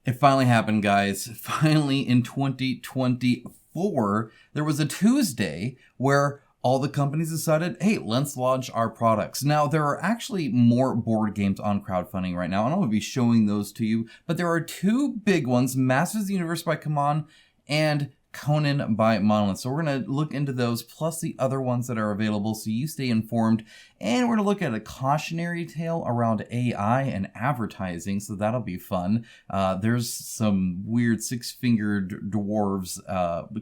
It finally happened, guys. Finally, in 2024, there was a Tuesday where all the companies decided, hey, let's launch our products. Now, there are actually more board games on crowdfunding right now, and I'm going to be showing those to you. But there are two big ones, Masters of the Universe by CMON and Conan by Monolith. So we're going to look into those, plus the other ones that are available, so you stay informed. And we're going to look at a cautionary tale around AI and advertising, so that'll be fun. There's some weird six-fingered dwarves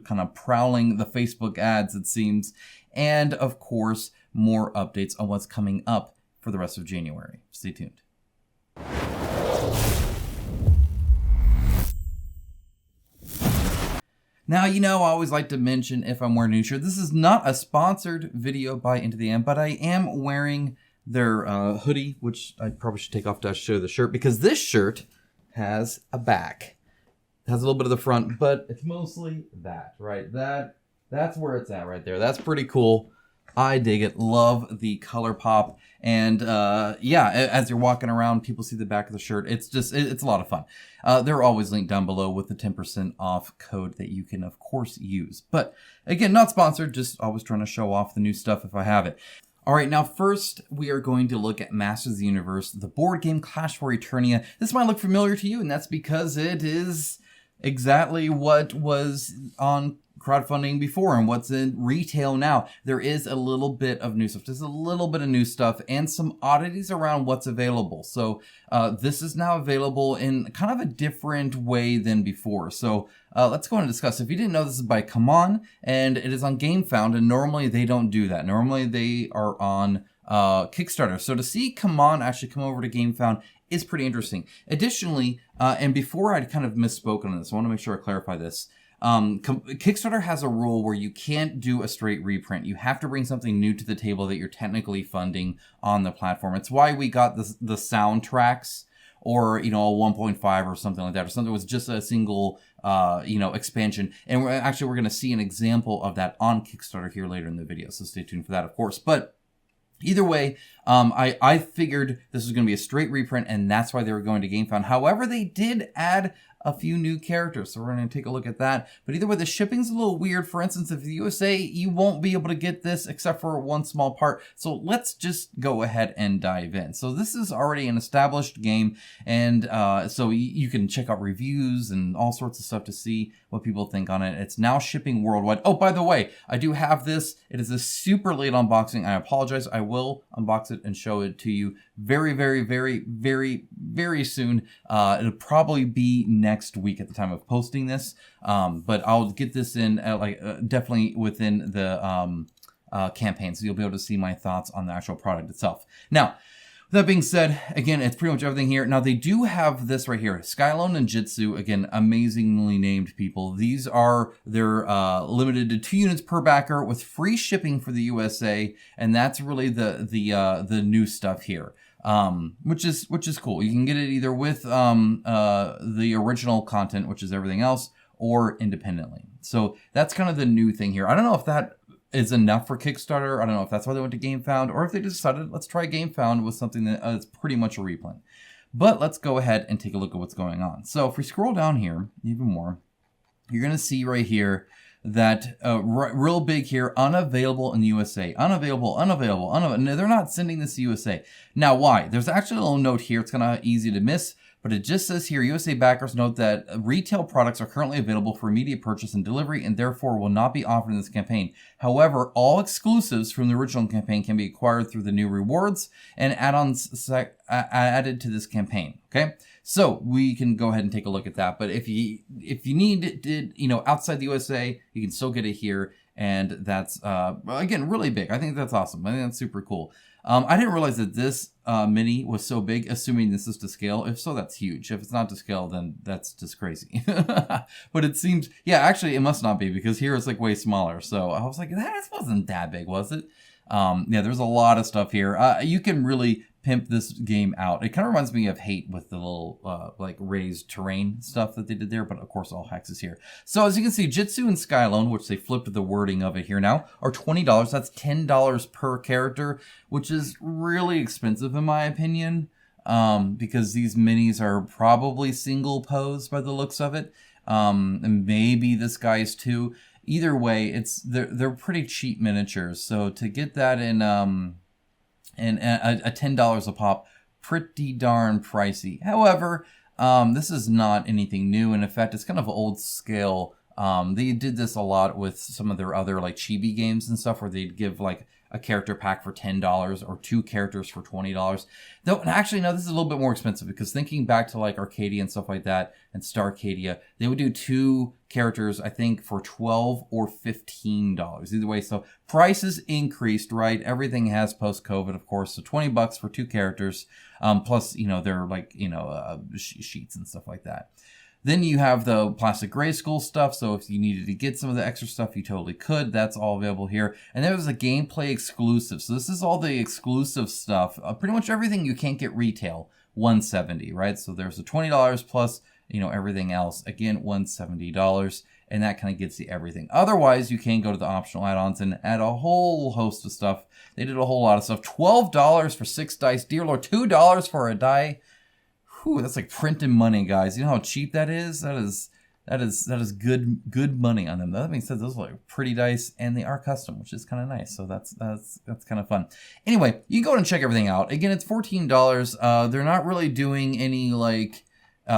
kind of prowling the Facebook ads, it seems. And, of course, more updates on what's coming up for the rest of January. Stay tuned. Now, I always like to mention if I'm wearing a new shirt. This is not a sponsored video by Into the End, but I am wearing their hoodie, which I probably should take off to show the shirt, because this shirt has a back. It has a little bit of the front, but it's mostly that, right? That's where it's at right there. That's pretty cool. I dig it. Love the color pop. And yeah, as you're walking around, people see the back of the shirt. It's a lot of fun. They're always linked down below with the 10% off code that you can, of course, use. But again, not sponsored, just always trying to show off the new stuff if I have it. All right, now first, we are going to look at Masters of the Universe, the board game Clash for Eternia. This might look familiar to you, and that's because it is exactly what was on crowdfunding before and what's in retail now. There is a little bit of new stuff. There's a little bit of new stuff and some oddities around what's available. So this is now available in kind of a different way than before. So let's go and discuss. If you didn't know, this is by CMON and it is on GameFound, and normally they don't do that. Normally they are on Kickstarter. So to see CMON actually come over to GameFound is pretty interesting. Additionally, and before I kind of misspoke on this, I want to make sure I clarify this. Kickstarter has a rule where you can't do a straight reprint. You have to bring something new to the table that you're technically funding on the platform. It's why we got the soundtracks, or a 1.5 or something like that, or something that was just a single expansion. And we're going to see an example of that on Kickstarter here later in the video, so stay tuned for that, of course. But either way, I figured this was going to be a straight reprint, and that's why they were going to GameFound. However, they did add a few new characters, so we're going to take a look at that. But either way, the shipping's a little weird. For instance, if the USA, you won't be able to get this except for one small part. So let's just go ahead and dive in. So this is already an established game, and so you can check out reviews and all sorts of stuff to see what people think on it. It's now shipping worldwide. Oh, by the way, I do have this. It is a super late unboxing. I apologize. I will unbox it and show it to you very, very, very, very, very soon. It'll probably be next week at the time of posting this, but I'll get this in definitely within the campaign, so you'll be able to see my thoughts on the actual product itself. Now, that being said, again, it's pretty much everything here. Now, they do have this right here, Skylone and Jitsu. Again, amazingly named people. They're limited to 2 units per backer with free shipping for the USA, and that's really the new stuff here. Which is cool. You can get it either with the original content, which is everything else, or independently. So that's kind of the new thing here. I don't know if that is enough for Kickstarter. I don't know if that's why they went to GameFound, or if they decided, let's try GameFound with something that is pretty much a reprint. But let's go ahead and take a look at what's going on. So if we scroll down here even more, you're going to see right here that real big here, unavailable in the USA. Unavailable. No, they're not sending this to USA. Now, why? There's actually a little note here. It's kind of easy to miss, but it just says here, USA backers note that retail products are currently available for immediate purchase and delivery, and therefore will not be offered in this campaign. However, all exclusives from the original campaign can be acquired through the new rewards and add-ons added to this campaign. Okay, so we can go ahead and take a look at that. But if you need it, outside the USA, you can still get it here, and that's again really big. I think that's awesome. I think that's super cool. I didn't realize that this mini was so big, assuming this is to scale. If so, that's huge. If it's not to scale, then that's just crazy. But it seems, yeah, actually, it must not be, because here it's like way smaller. So I was like, that wasn't that big, was it? Yeah, there's a lot of stuff here. You can really pimp this game out. It kind of reminds me of Hate with the little like raised terrain stuff that they did there, but of course all hex is here. So as you can see, Jitsu and Skylone, which they flipped the wording of it here now, are $20. That's $10 per character, which is really expensive in my opinion. because these minis are probably single pose by the looks of it. And maybe this guy's too. Either way, they're pretty cheap miniatures. So to get that in a $10 a pop, pretty darn pricey. However, this is not anything new, and in fact, it's kind of old scale. They did this a lot with some of their other like chibi games and stuff, where they'd give like a character pack for $10 or 2 characters for $20. Though, actually, no, this is a little bit more expensive, because thinking back to like Arcadia and stuff like that and Starcadia, they would do 2 characters, I think, for $12 or $15. Either way, so prices increased, right? Everything has post-COVID, of course. So $20 for 2 characters, plus, they're like, sheets and stuff like that. Then you have the plastic gray skull stuff, so if you needed to get some of the extra stuff, you totally could. That's all available here. And there was a gameplay exclusive. So this is all the exclusive stuff. Pretty much everything you can't get retail, $170, right? So there's the $20 plus, everything else. Again, $170. And that kind of gets you everything. Otherwise, you can go to the optional add-ons and add a whole host of stuff. They did a whole lot of stuff. $12 for 6 dice. Dear Lord, $2 for a die. Whew, that's like printing money, guys. You know how cheap that is? That is good money on them. That being said, those are like pretty dice, and they are custom, which is kind of nice. So that's kind of fun. Anyway, you can go and check everything out. Again, it's $14. They're not really doing any like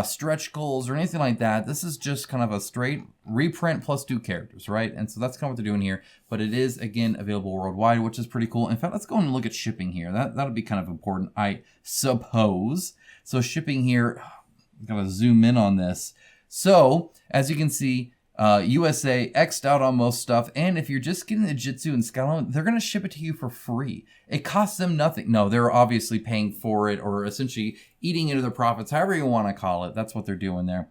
stretch goals or anything like that. This is just kind of a straight reprint plus 2 characters, right? And so that's kind of what they're doing here. But it is, again, available worldwide, which is pretty cool. In fact, let's go and look at shipping here. That'll be kind of important, I suppose. So shipping here, I'm going to zoom in on this. So, as you can see, USA X'd out on most stuff. And if you're just getting the Jitsu and Scalon, they're going to ship it to you for free. It costs them nothing. No, they're obviously paying for it, or essentially eating into their profits, however you want to call it. That's what they're doing there.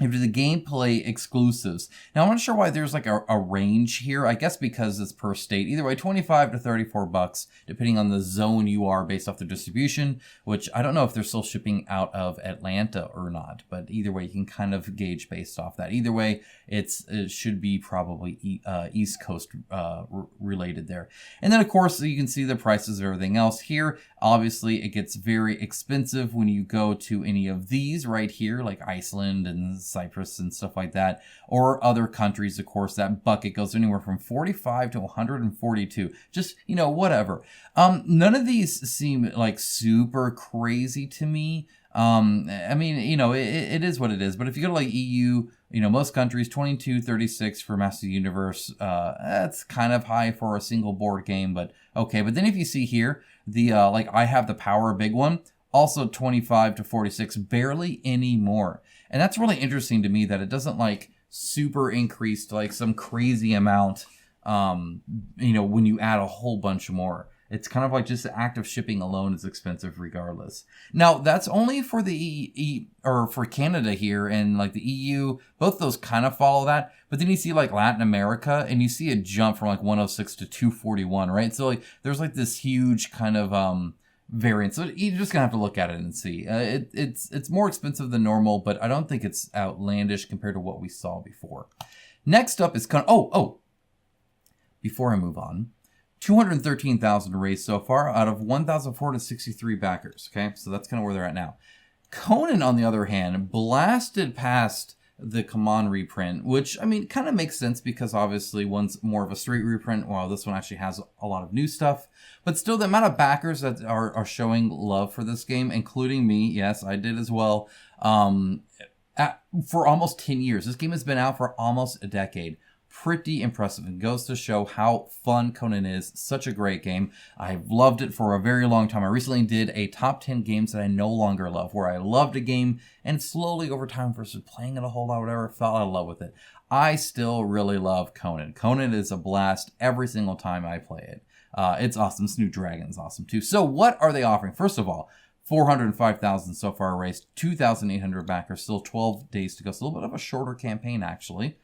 If the gameplay exclusives. Now, I'm not sure why there's like a range here. I guess because it's per state. Either way, $25 to $34, depending on the zone you are based off the distribution, which I don't know if they're still shipping out of Atlanta or not. But either way, you can kind of gauge based off that. Either way, it should be probably East Coast related there. And then, of course, you can see the prices of everything else here. Obviously, it gets very expensive when you go to any of these right here, like Iceland and Cyprus and stuff like that, or other countries. Of course, that bucket goes anywhere from 45 to 142. Just, whatever. None of these seem like super crazy to me. I mean, it is what it is. But if you go to like EU, most countries, 22.36 for Master of the Universe. That's kind of high for a single board game, but okay. But then if you see here, the like I Have the Power, big one, also 25 to 46, barely any more. And that's really interesting to me that it doesn't like super increase to like some crazy amount, when you add a whole bunch more. It's kind of like just the act of shipping alone is expensive regardless. Now, that's only for the or for Canada here, and like the EU, both those kind of follow that. But then you see like Latin America, and you see a jump from like 106 to 241, right? So like there's like this huge kind of variance. So you're just gonna have to look at it and see. It's more expensive than normal, but I don't think it's outlandish compared to what we saw before. Next up is before I move on, 213,000 raised so far out of 1,463 backers. Okay, so that's kind of where they're at now. Conan, on the other hand, blasted past the CMON reprint, which, I mean, kind of makes sense because obviously one's more of a straight reprint, while this one actually has a lot of new stuff. But still, the amount of backers that are showing love for this game, including me, yes, I did as well, for almost 10 years. This game has been out for almost a decade. Pretty impressive, and goes to show how fun Conan is. Such a great game. I've loved it for a very long time. I recently did a top 10 games that I no longer love, where I loved a game and slowly over time versus playing it a whole lot, whatever, fell out of love with it. I still really love Conan. Conan is a blast every single time I play it. It's awesome. This new dragon is awesome too. So what are they offering? First of all, 405,000 so far raised, 2,800 backers, still 12 days to go. It's a little bit of a shorter campaign, actually.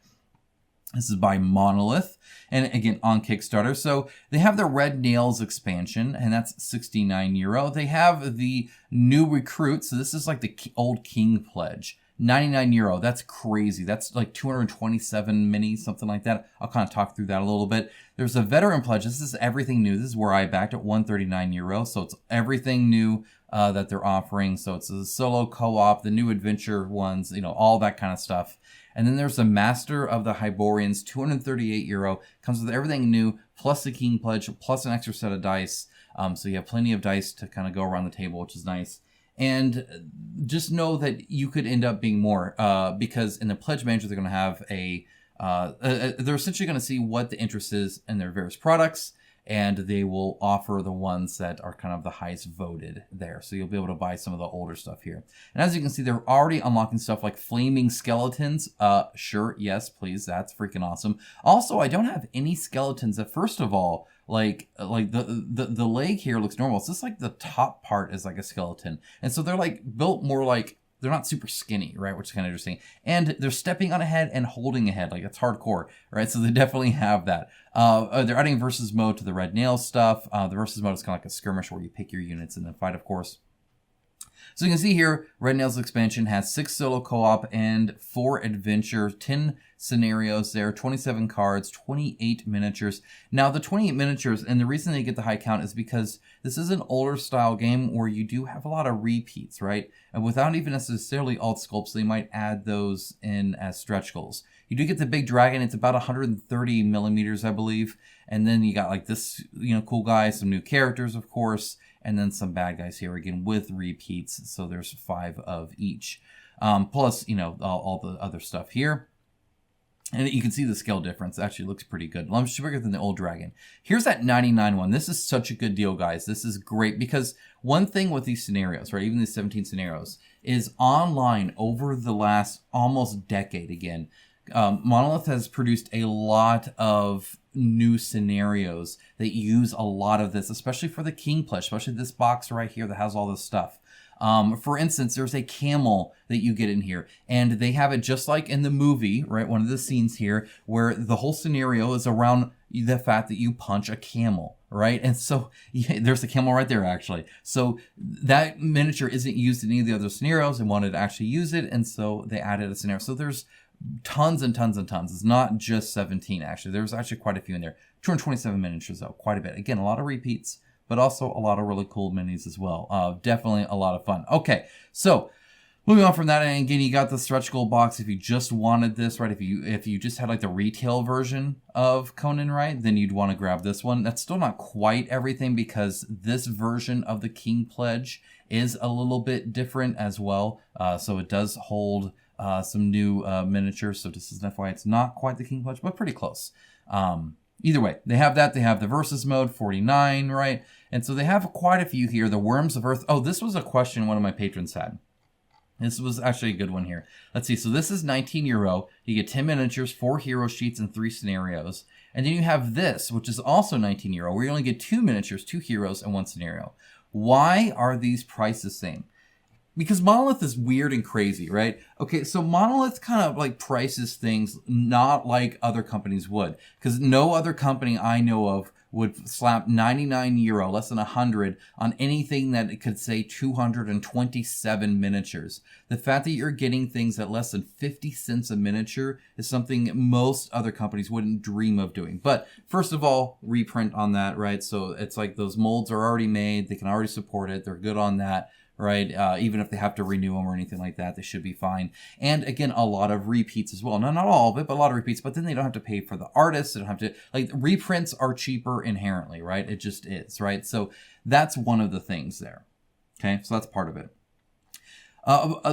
This is by Monolith, and again, on Kickstarter. So they have the Red Nails expansion, and that's €69. They have the new recruit, so this is like the old King pledge, €99. That's crazy. That's like 227 minis, something like that. I'll kind of talk through that a little bit. There's a veteran pledge. This is everything new. This is where I backed at €139. So it's everything new. that they're offering. So it's a solo co-op, the new adventure ones, you know, all that kind of stuff. And then there's the Master of the Hyborians, €238. Comes with everything new, plus the King Pledge, plus an extra set of dice. So you have plenty of dice to kind of go around the table, which is nice. And just know that you could end up being more, because in the Pledge Manager, they're going to have they're essentially going to see what the interest is in their various products, and they will offer the ones that are kind of the highest voted there. So you'll be able to buy some of the older stuff here. And as you can see, they're already unlocking stuff like flaming skeletons. Sure, yes, please. That's freaking awesome. Also, I don't have any skeletons that, first of all, like the leg here looks normal. It's just like the top part is like a skeleton. And so they're like built more like, they're not super skinny, right? Which is kind of interesting. And they're stepping on a head and holding a head. Like, it's hardcore, right? So they definitely have that. They're adding versus mode to the red nail stuff. The versus mode is kind of like a skirmish where you pick your units and then fight, of course. So you can see here, Red Nails expansion has 6 solo co-op and 4 adventure, 10 scenarios there, 27 cards, 28 miniatures. Now the 28 miniatures, and the reason they get the high count is because this is an older style game where you do have a lot of repeats, right? And without even necessarily alt sculpts, they might add those in as stretch goals. You do get the big dragon. It's about 130 millimeters, I believe. And then you got like this, you know, cool guy, some new characters, of course, and then some bad guys here again with repeats. So there's 5 of each. Plus, you know, all the other stuff here. And you can see the scale difference. It actually looks pretty good. Much bigger than the old dragon. Here's that 99 one. This is such a good deal, guys. This is great because one thing with these scenarios, right, even these 17 scenarios, is online over the last almost decade again. Monolith has produced a lot of new scenarios that use a lot of this, especially for the King Pledge, especially this box right here that has all this stuff. For instance, there's a camel that you get in here, and they have it just like in the movie, right? One of the scenes here where the whole scenario is around the fact that you punch a camel, right? And so yeah, there's the camel right there, actually. So that miniature isn't used in any of the other scenarios and wanted to actually use it, and so they added a scenario. So there's tons and tons and tons. It's not just 17, actually. There's actually quite a few in there. 227 miniatures, though. Quite a bit. Again, a lot of repeats, but also a lot of really cool minis as well. Definitely a lot of fun. Okay, so moving on from that, and again, you got the stretch goal box if you just wanted this, right? If you just had like the retail version of Conan, right, then you'd want to grab this one. That's still not quite everything because this version of the King Pledge is a little bit different as well. So it does hold some new miniatures. So this is an FYI, it's not quite the King Pledge, but pretty close. Either way, they have that. They have the versus mode, 49, right? And so they have quite a few here. The Worms of Earth. Oh, this was a question one of my patrons had. This was actually a good one here. Let's see. So this is €19. You get 10 miniatures, 4 hero sheets, and 3 scenarios. And then you have this, which is also €19, where you only get 2 miniatures, 2 heroes, and 1 scenario. Why are these priced the same? Because Monolith is weird and crazy, right? Okay, so Monolith kind of like prices things not like other companies would. Because no other company I know of would slap €99, less than 100, on anything that it could say 227 miniatures. The fact that you're getting things at less than 50 cents a miniature is something most other companies wouldn't dream of doing. But first of all, reprint on that, right? So it's like those molds are already made. They can already support it. They're good on that. Right? Even if they have to renew them or anything like that, they should be fine. And again, a lot of repeats as well. Now, not all of it, but a lot of repeats. But then they don't have to pay for the artists. They don't have to, like, reprints are cheaper inherently, right? It just is, right? So that's one of the things there. Okay, so that's part of it.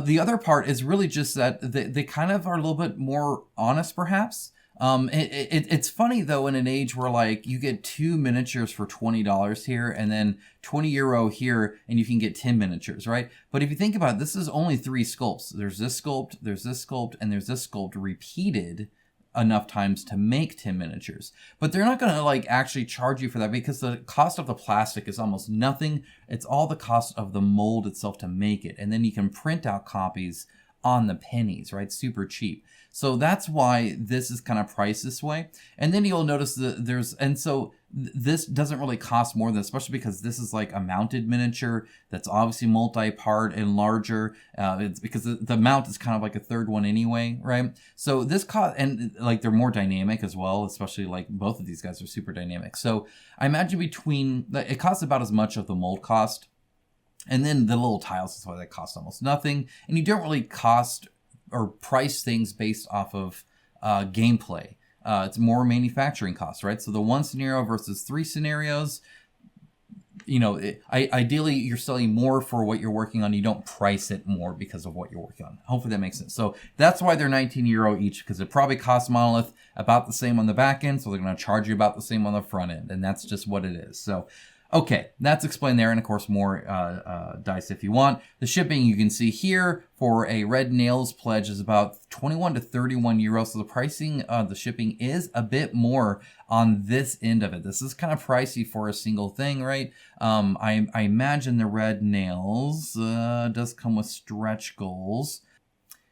The other part is really just that they kind of are a little bit more honest, perhaps. It's funny though, in an age where like you get 2 miniatures for $20 here and then €20 here and you can get 10 miniatures, right? But if you think about it, this is only 3 sculpts. There's this sculpt, there's this sculpt, and there's this sculpt repeated enough times to make 10 miniatures. But they're not going to like actually charge you for that because the cost of the plastic is almost nothing. It's all the cost of the mold itself to make it. And then you can print out copies on the pennies, right? Super cheap. So that's why this is kind of priced this way. And then you'll notice that this doesn't really cost more than, especially because this is like a mounted miniature that's obviously multi-part and larger. It's because the mount is kind of like a third one anyway, right? So this cost, and like they're more dynamic as well, especially like both of these guys are super dynamic. So I imagine it costs about as much of the mold cost. And then the little tiles, that's why they cost almost nothing. And you don't really cost or price things based off of gameplay. It's more manufacturing costs, right? So the 1 scenario versus 3 scenarios, you know, ideally you're selling more for what you're working on. You don't price it more because of what you're working on. Hopefully that makes sense. So that's why they're €19 each, because it probably costs Monolith about the same on the back end. So they're going to charge you about the same on the front end. And that's just what it is. So, okay, that's explained there. And of course, more dice if you want. The shipping you can see here for a Red Nails pledge is about 21 to 31 euros. So the pricing of the shipping is a bit more on this end of it. This is kind of pricey for a single thing, right? I imagine the Red Nails does come with stretch goals.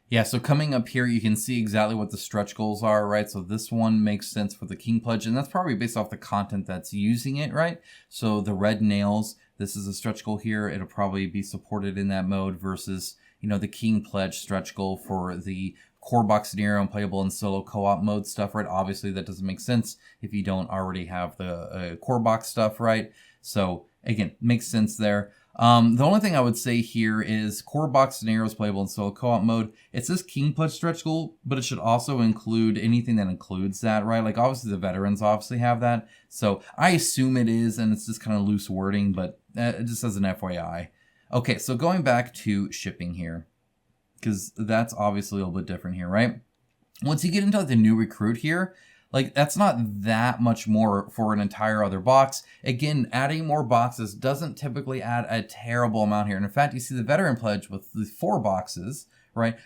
Yeah, so coming up here, you can see exactly what the stretch goals are, right? So this one makes sense for the King Pledge, and that's probably based off the content that's using it, right? So the Red Nails, this is a stretch goal here. It'll probably be supported in that mode versus, you know, the King Pledge stretch goal for the core box scenario and playable in solo co-op mode stuff, right? Obviously, that doesn't make sense if you don't already have the core box stuff, right? So again, makes sense there. The only thing I would say here is core box scenarios playable in solo co-op mode. It says King Pledge stretch goal, but it should also include anything that includes that, right? Like obviously the veterans obviously have that. So I assume it is, and it's just kind of loose wording, but it just as an FYI. Okay, so going back to shipping here, because that's obviously a little bit different here, right? Once you get into the new recruit here, like, that's not that much more for an entire other box. Again, adding more boxes doesn't typically add a terrible amount here. And in fact, you see the veteran pledge with the 4 boxes, right?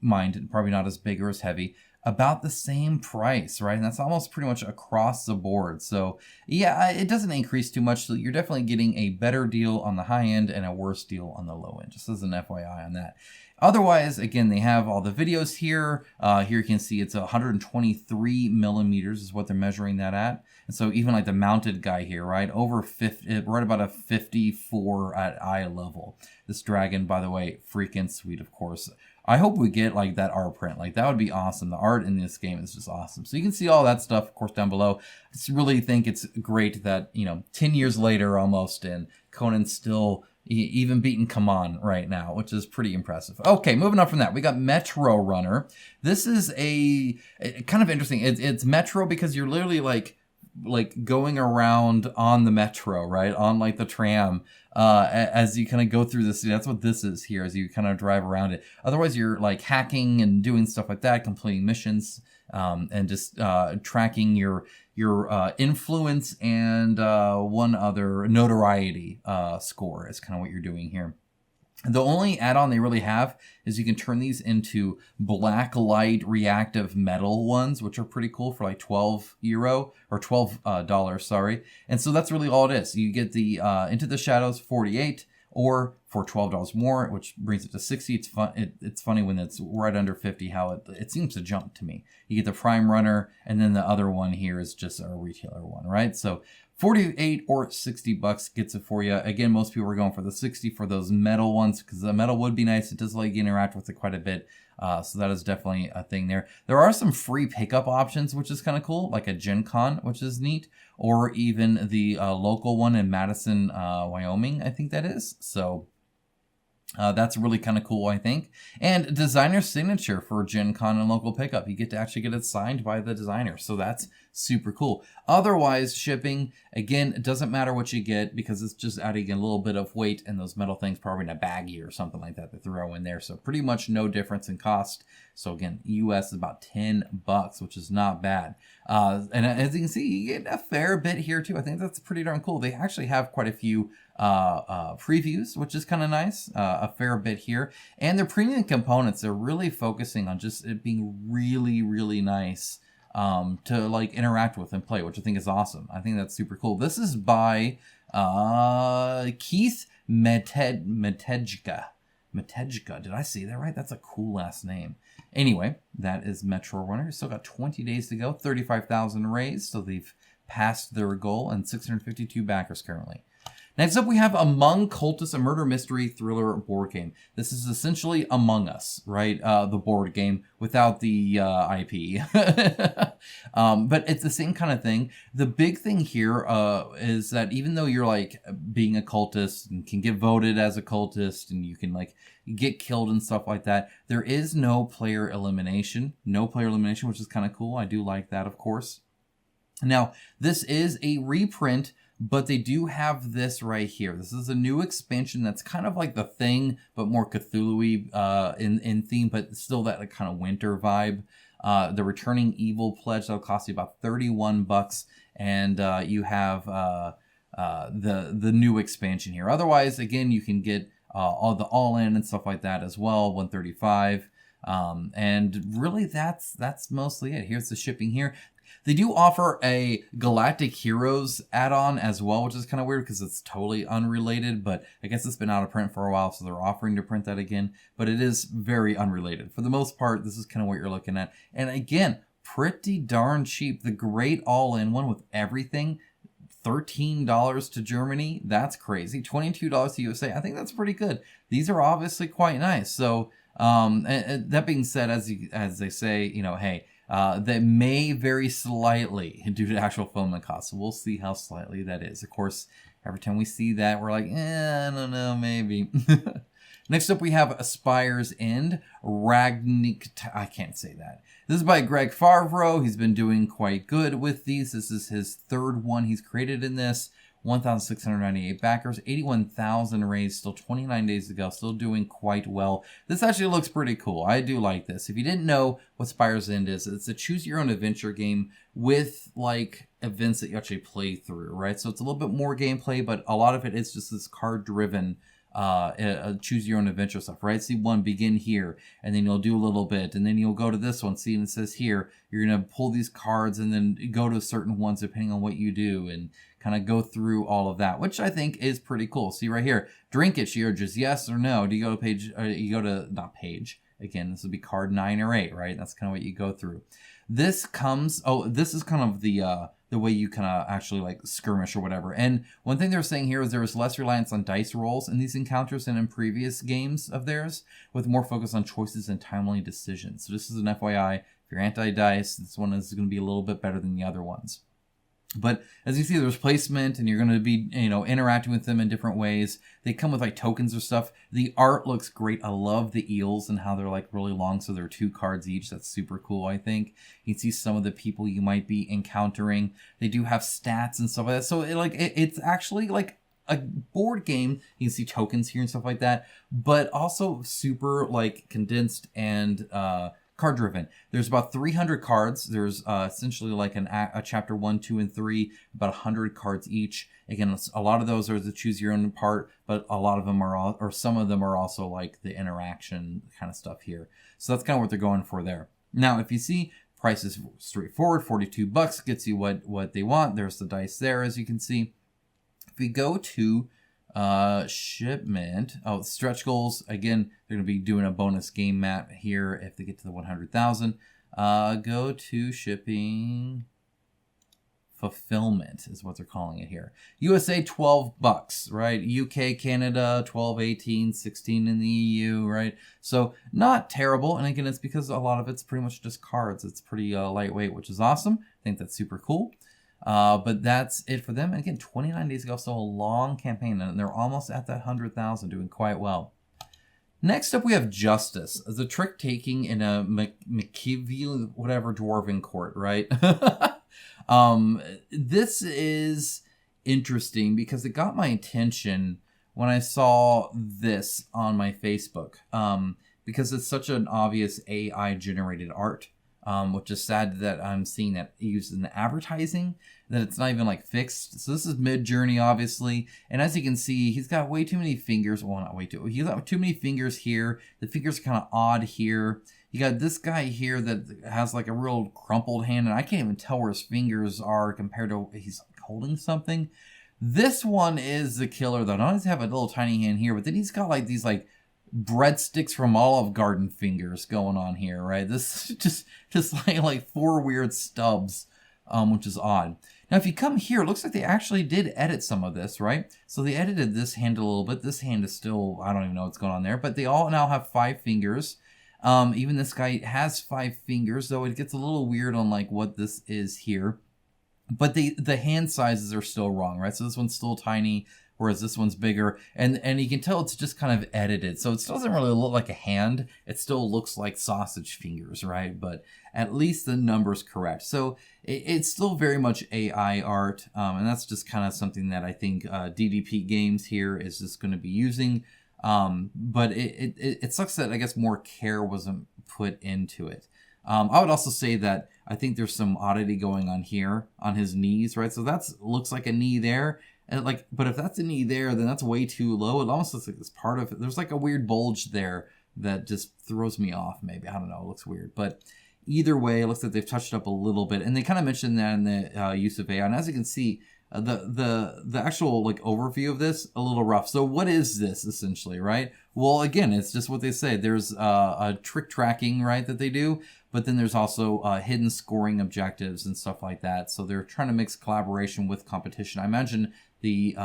Mind, probably not as big or as heavy, about the same price, right? And that's almost pretty much across the board. So yeah, it doesn't increase too much. So you're definitely getting a better deal on the high end and a worse deal on the low end, just as an FYI on that. Otherwise, again, they have all the videos here. Here you can see it's 123 millimeters is what they're measuring that at. And so even like the mounted guy here, right, over 50, right about a 54 at eye level. This dragon, by the way, freaking sweet, of course. I hope we get like that art print. Like that would be awesome. The art in this game is just awesome. So you can see all that stuff, of course, down below. I just really think it's great that, you know, 10 years later almost, and Conan's still even beating CMON right now, which is pretty impressive. Okay, moving on from that, we got Metrorunner. This is a kind of interesting. It's Metro because you're literally like going around on the metro, right? On like the tram, as you kind of go through this. That's what this is here, as you kind of drive around it. Otherwise, you're like hacking and doing stuff like that, completing missions, and just tracking your influence and one other notoriety score is kind of what you're doing here. The only add-on they really have is you can turn these into black light reactive metal ones, which are pretty cool for like €12 or $12, sorry. And so that's really all it is. You get the Into the Shadows 48, or for $12 more, which brings it to 60. It's fun. It's funny when it's right under 50 how it seems to jump to me. You get the Prime Runner, and then the other one here is just a retailer one, right? So 48 or $60 gets it for you. Again, most people are going for the 60 for those metal ones because the metal would be nice. It does let you interact with it quite a bit. So that is definitely a thing there. There are some free pickup options, which is kind of cool, like a Gen Con, which is neat, or even the local one in Madison, Wyoming, I think that is. So that's really kind of cool, I think. And designer signature for Gen Con and local pickup. You get to actually get it signed by the designer. So that's super cool. Otherwise, shipping, again, it doesn't matter what you get because it's just adding a little bit of weight, and those metal things probably in a baggie or something like that to throw in there. So pretty much no difference in cost. So again, US is about $10, which is not bad. And as you can see, you get a fair bit here too. I think that's pretty darn cool. They actually have quite a few previews, which is kind of nice, a fair bit here. And their premium components, they're really focusing on just it being really, really nice to like interact with and play, which I think is awesome. I think that's super cool. This is by Keith Metejka. Metejka, did I say that right? That's a cool last name. Anyway, that is Metrorunner. Still got 20 days to go, 35,000 raised, so they've passed their goal, and 652 backers currently. Next up, we have Among Cultists, a murder mystery thriller board game. This is essentially Among Us, right? The board game without the IP. But it's the same kind of thing. The big thing here is that even though you're like being a cultist and can get voted as a cultist and you can like get killed and stuff like that, there is no player elimination. No player elimination, which is kind of cool. I do like that, of course. Now, this is a reprint, but they do have this right here. This is a new expansion that's kind of like The Thing, but more Cthulhu-y in theme, but still that like, kind of winter vibe. The Returning Evil Pledge, that'll cost you about $31, and you have the new expansion here. Otherwise, again, you can get all the all-in and stuff like that as well, $135. And really, that's mostly it. Here's the shipping here. They do offer a Galactic Heroes add-on as well, which is kind of weird because it's totally unrelated, but I guess it's been out of print for a while, so they're offering to print that again, but it is very unrelated. For the most part, this is kind of what you're looking at. And again, pretty darn cheap. The great all-in one with everything, $13 to Germany. That's crazy. $22 to USA. I think that's pretty good. These are obviously quite nice. So and that being said, as they say, you know, hey, that may vary slightly due to actual fulfillment costs. So we'll see how slightly that is. Of course, every time we see that, we're like, I don't know, maybe. Next up, we have Spire's End. I can't say that. This is by Greg Favreau. He's been doing quite good with these. This is his third one he's created in this. 1,698 backers, 81,000 raised, still 29 days to go, still doing quite well. This actually looks pretty cool. I do like this. If you didn't know what Spire's End is, it's a choose-your-own adventure game with, like, events that you actually play through, right? So it's a little bit more gameplay, but a lot of it is just this card-driven choose-your-own adventure stuff, right? See one, begin here, and then you'll do a little bit, and then you'll go to this one, see, and it says here, you're going to pull these cards and then go to certain ones depending on what you do, and kind of go through all of that, which I think is pretty cool. See right here, drink it, she urges, yes or no. Do you go to page, not page, again, this would be card 9 or 8, right? That's kind of what you go through. This is kind of the way you kind of actually like skirmish or whatever. And one thing they're saying here is there is less reliance on dice rolls in these encounters than in previous games of theirs, with more focus on choices and timely decisions. So this is an FYI. If you're anti-dice, this one is going to be a little bit better than the other ones. But as you see, there's placement, and you're going to be, interacting with them in different ways. They come with like tokens or stuff. The art looks great. I love the eels and how they're like really long, so they're 2 cards each. That's super cool, I think. You can see some of the people you might be encountering. They do have stats and stuff like that. So it's actually like a board game. You can see tokens here and stuff like that, but also super like condensed and card driven. There's about 300 cards. There's essentially like a chapter 1, 2, and 3, about 100 cards each. Again, a lot of those are the choose your own part, but a lot of them or some of them are also like the interaction kind of stuff here. So that's kind of what they're going for there. Now, if you see, price is straightforward. $42 gets you what they want. There's the dice there, as you can see. If we go to shipment, stretch goals, again, they're going to be doing a bonus game map here if they get to the 100,000. Go to shipping fulfillment is what they're calling it here. USA, $12, right? UK, Canada, 12, 18, 16 in the EU, right? So not terrible. And again, it's because a lot of it's pretty much just cards. It's pretty lightweight, which is awesome. I think that's super cool. But that's it for them. And again, 29 days ago, so a long campaign, and they're almost at that 100,000, doing quite well. Next up, we have Justice, the trick taking in a McKeevy, whatever, dwarven court, right? This is interesting because it got my attention when I saw this on my Facebook, because it's such an obvious AI generated art. Which is sad that I'm seeing that used in the advertising, that it's not even like fixed. So this is Mid-Journey, obviously. And as you can see, he's got way too many fingers. Well, not way too. He's got too many fingers here. The fingers are kind of odd here. You got this guy here that has like a real crumpled hand, and I can't even tell where his fingers are compared to he's holding something. This one is the killer, though. Not only does he have a little tiny hand here, but then he's got like these like breadsticks from Olive Garden fingers going on here, right? This is just like 4 weird stubs, which is odd. Now, if you come here, it looks like they actually did edit some of this, right? So they edited this hand a little bit. This hand is still, I don't even know what's going on there, but they all now have 5 fingers. Even this guy has 5 fingers, though it gets a little weird on like what this is here. But the hand sizes are still wrong, right? So this one's still tiny, whereas this one's bigger. And you can tell it's just kind of edited. So it still doesn't really look like a hand. It still looks like sausage fingers, right? But at least the number's correct. So it's still very much AI art. And that's just kind of something that I think DDP Games here is just going to be using. But it sucks that I guess more care wasn't put into it. I would also say that I think there's some oddity going on here on his knees, right? So that's looks like a knee there. And but if that's a knee there, then that's way too low. It almost looks like it's part of it. There's like a weird bulge there that just throws me off, maybe. I don't know. It looks weird. But either way, it looks like they've touched it up a little bit. And they kind of mentioned that in the use of AI. And as you can see, the actual like overview of this, a little rough. So what is this essentially, right? Well, again, it's just what they say. There's a trick tracking, right, that they do. But then there's also hidden scoring objectives and stuff like that. So they're trying to mix collaboration with competition. I imagine the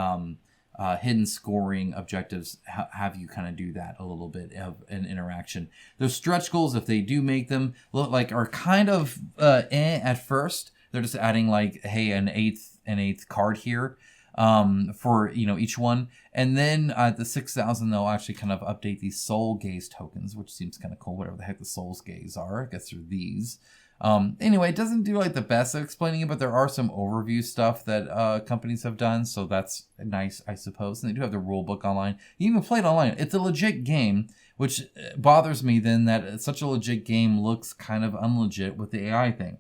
hidden scoring objectives have you kind of do that a little bit of an interaction. Those stretch goals, if they do make them, look like are kind of at first. They're just adding like, hey, an eighth card here for each one, and then at the 6,000 they'll actually kind of update these soul gaze tokens, which seems kind of cool. Whatever the heck the soul's gaze are, I guess they're these. Anyway, it doesn't do like the best at explaining it, but there are some overview stuff that companies have done, so that's nice, I suppose. And they do have the rule book online. You can even play it online. It's a legit game, which bothers me then that such a legit game looks kind of unlegit with the AI thing.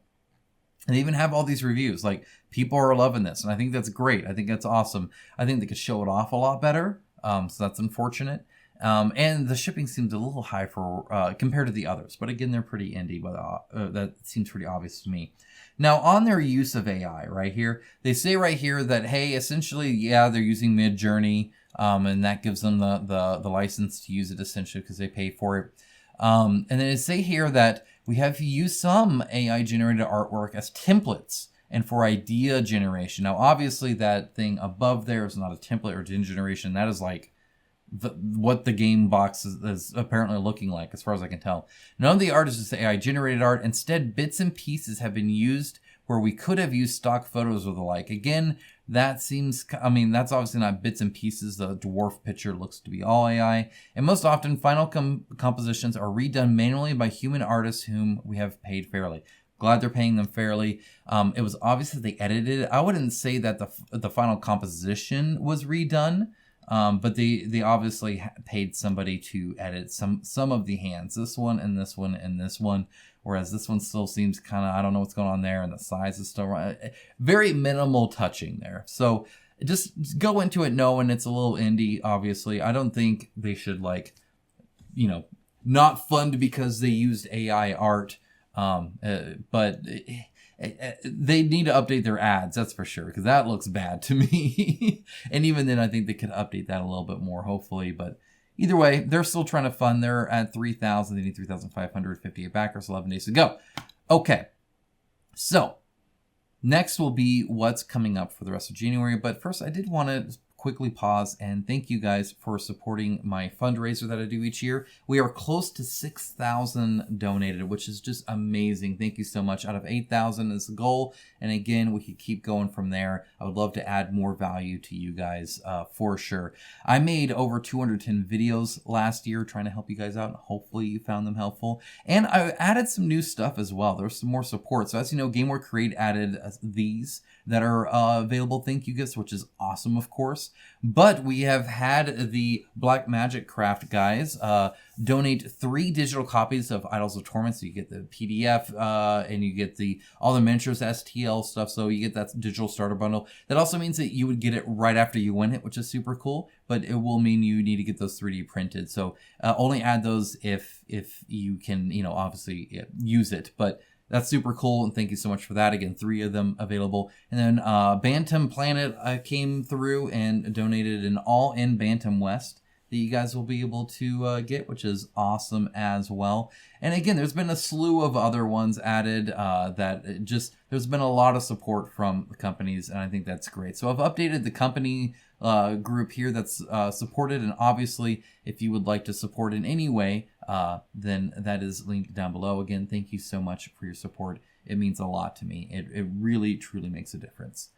And they even have all these reviews. Like, people are loving this, and I think that's great. I think that's awesome. I think they could show it off a lot better, so that's unfortunate. And the shipping seems a little high for compared to the others. But again, they're pretty indie, but that seems pretty obvious to me. Now, on their use of AI right here, they say right here that, hey, essentially, yeah, they're using Midjourney, and that gives them the license to use it essentially because they pay for it. And then they say here that we have used some AI-generated artwork as templates and for idea generation. Now, obviously, that thing above there is not a template or generation. That is like what the game box is apparently looking like, as far as I can tell. None of the art is just AI-generated art. Instead, bits and pieces have been used where we could have used stock photos or the like. Again, that seems, I mean, that's obviously not bits and pieces. The dwarf picture looks to be all AI. And most often, final compositions are redone manually by human artists whom we have paid fairly. Glad they're paying them fairly. It was obvious that they edited it. I wouldn't say that the final composition was redone, but they obviously paid somebody to edit some of the hands. This one and this one and this one. Whereas this one still seems kind of, I don't know what's going on there, and the size is still right. Very minimal touching there. So just go into it knowing it's a little indie, obviously. I don't think they should, not fund because they used AI art. But they need to update their ads, that's for sure, because that looks bad to me. And even then, I think they could update that a little bit more, hopefully. But either way, they're still trying to fund. They're at 3,000. They need 3,558 backers. 11 days to go. Okay. So next will be what's coming up for the rest of January. But first, I did want to quickly pause and thank you guys for supporting my fundraiser that I do each year. We are close to 6,000 donated, which is just amazing. Thank you so much. Out of 8,000 is the goal. And again, we could keep going from there. I would love to add more value to you guys for sure. I made over 210 videos last year trying to help you guys out. And hopefully you found them helpful. And I added some new stuff as well. There's some more support. So as you know, GameWare Create added these that are available thank you gifts, which is awesome, of course. But we have had the Black Magic Craft guys donate 3 digital copies of Idols of Torment. So you get the PDF and you get all the miniatures STL stuff. So you get that digital starter bundle. That also means that you would get it right after you win it, which is super cool. But it will mean you need to get those 3D printed. So only add those if you can, obviously use it. But that's super cool, and thank you so much for that. Again, 3 of them available. And then Bantam Planet came through and donated an all-in Bantam West. that you guys will be able to get, which is awesome as well. And again, there's been a slew of other ones added that just, there's been a lot of support from the companies, and I think that's great. So I've updated the company group here that's supported, and obviously if you would like to support in any way, then that is linked down below. Again, thank you so much for your support. It means a lot to me. It really, truly makes a difference.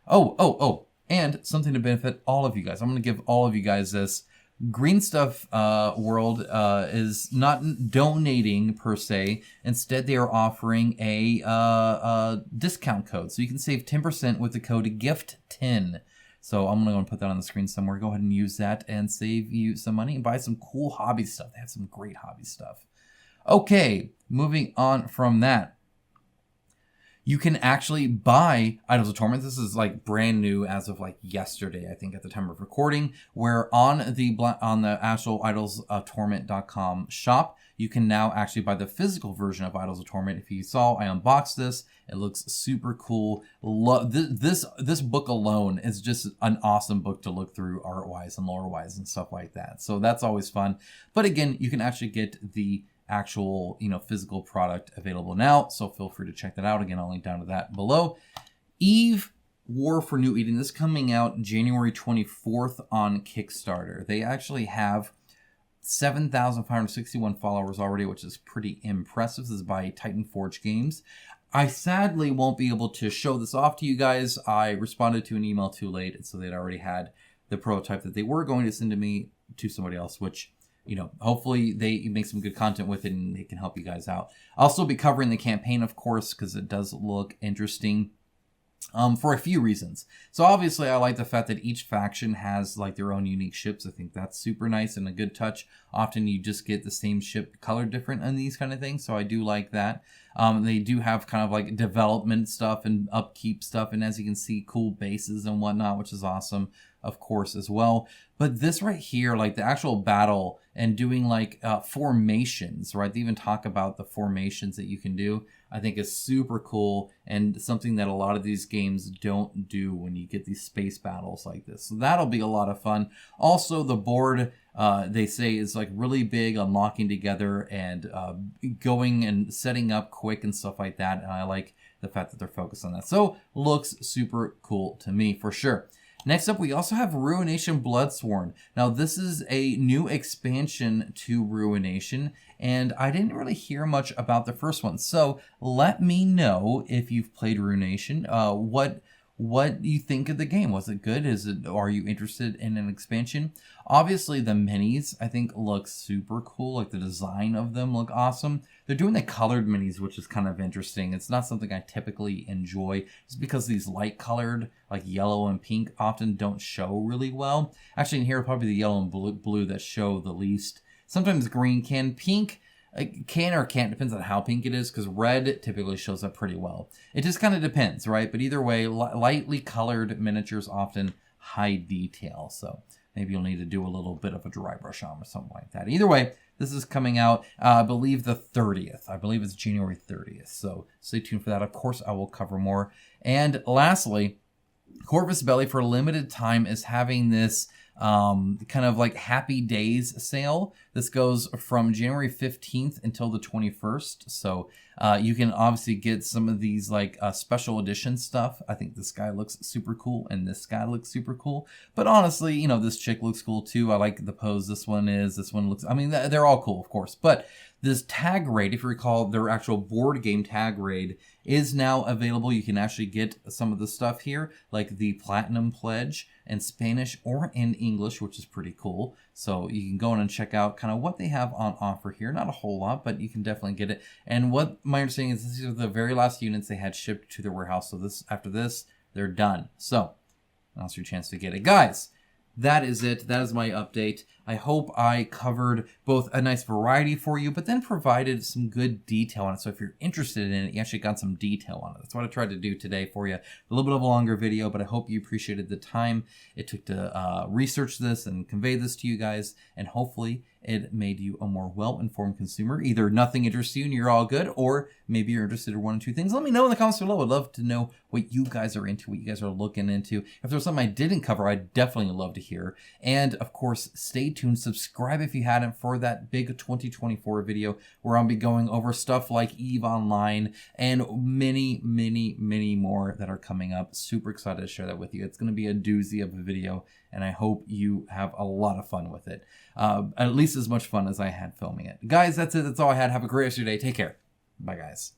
Oh, and something to benefit all of you guys. I'm going to give all of you guys this. Green Stuff World is not donating per se. Instead, they are offering a discount code. So you can save 10% with the code GIFT10. So I'm going to put that on the screen somewhere. Go ahead and use that and save you some money and buy some cool hobby stuff. They have some great hobby stuff. Okay, moving on from that. You can actually buy Idols of Torment. This is like brand new as of like yesterday, I think, at the time of recording, where on the actual idolsoftorment.com shop, you can now actually buy the physical version of Idols of Torment. If you saw, I unboxed this. It looks super cool. This book alone is just an awesome book to look through art-wise and lore-wise and stuff like that. So that's always fun. But again, you can actually get the actual, physical product available now. So feel free to check that out. Again, I'll link down to that below. Eve War for New Eden. This is coming out January 24th on Kickstarter. They actually have 7,561 followers already, which is pretty impressive. This is by Titan Forge Games. I sadly won't be able to show this off to you guys. I responded to an email too late, and so they'd already had the prototype that they were going to send to me to somebody else, which, hopefully they make some good content with it and they can help you guys out. I'll still be covering the campaign, of course, because it does look interesting. For a few reasons. So obviously I like the fact that each faction has like their own unique ships. I think that's super nice and a good touch. Often you just get the same ship colored different on these kind of things. So I do like that. They do have kind of like development stuff and upkeep stuff. And as you can see, cool bases and whatnot, which is awesome, of course, as well. But this right here, like the actual battle and doing like formations, right? They even talk about the formations that you can do. I think is super cool and something that a lot of these games don't do when you get these space battles like this. So that'll be a lot of fun. Also, the board, they say, is like really big on locking together and going and setting up quick and stuff like that. And I like the fact that they're focused on that. So looks super cool to me for sure. Next up, we also have Ruination Bloodsworn. Now, this is a new expansion to Ruination, and I didn't really hear much about the first one. So let me know if you've played Ruination, what you think of the game. Was it good? Are you interested in an expansion? Obviously, the minis, I think, look super cool. Like, the design of them look awesome. They're doing the colored minis, which is kind of interesting. It's not something I typically enjoy, just because these light colored, like yellow and pink, often don't show really well. Actually, in here, probably the yellow and blue that show the least. Sometimes green can. Pink can or can't, depends on how pink it is, because red typically shows up pretty well. It just kind of depends, right? But either way, lightly colored miniatures often high detail. So maybe you'll need to do a little bit of a dry brush on or something like that. Either way, this is coming out, I believe, the 30th. I believe it's January 30th. So stay tuned for that. Of course, I will cover more. And lastly, Corvus Belli for a limited time is having this kind of like Happy Days sale. This goes from January 15th until the 21st. So you can obviously get some of these like special edition stuff. I think this guy looks super cool and this guy looks super cool. But honestly, this chick looks cool too. I like the pose this one looks, I mean, they're all cool, of course. But this tag raid, if you recall, their actual board game tag raid is now available. You can actually get some of the stuff here, like the Platinum Pledge in Spanish or in English, which is pretty cool. So you can go in and check out kind of what they have on offer here. Not a whole lot, but you can definitely get it. And what my understanding is, these are the very last units they had shipped to their warehouse. So after this, they're done. So now's your chance to get it. Guys, that is it. That is my update. I hope I covered both a nice variety for you, but then provided some good detail on it. So if you're interested in it, you actually got some detail on it. That's what I tried to do today for you. A little bit of a longer video, but I hope you appreciated the time it took to research this and convey this to you guys. And hopefully it made you a more well-informed consumer. Either nothing interests you and you're all good, or maybe you're interested in one or two things. Let me know in the comments below. I'd love to know what you guys are into, what you guys are looking into. If there's something I didn't cover, I'd definitely love to hear. And of course, stay tuned. Subscribe if you hadn't for that big 2024 video where I'll be going over stuff like EVE Online and many, many, many more that are coming up. Super excited to share that with you. It's going to be a doozy of a video, and I hope you have a lot of fun with it. At least as much fun as I had filming it. Guys, that's it. That's all I had. Have a great rest of your day. Take care. Bye, guys.